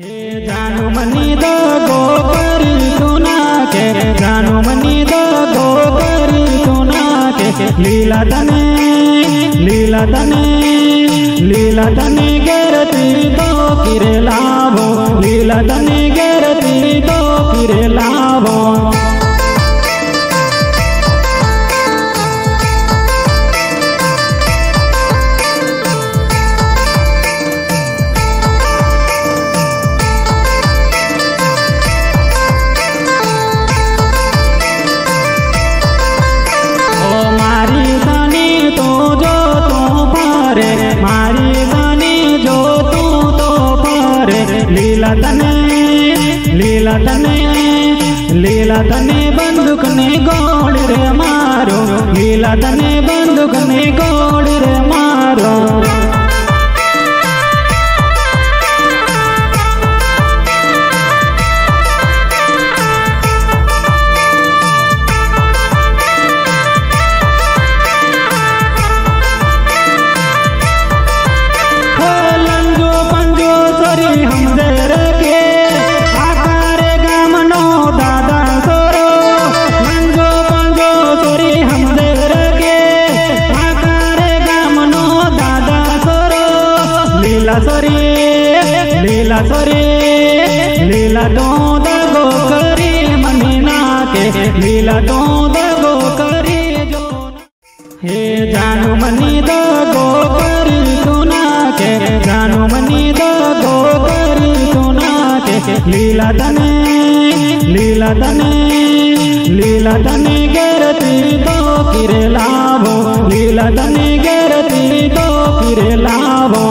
हे जानू मनी दो गोपरी सुना के जानू मनी दो गोपरी सुना के लीला तने गेरती दो किरे लाभो लीला तने गेरती दो किरे लाभो लीला तने बंदूक ने गोड़ रे मारो लीला तने बंदूक ने गोड़ रे मारो लंजो पंजो सरी हम देर के लीला तो दगो करी मनीना के लीला तो दगो करी जो हे जानू मनी दगो करी सुना के जानू मनी दगो करी सुना के लीला तने गेरती दो किरे लाभो लीला तने गेरती दो किरे लाभो।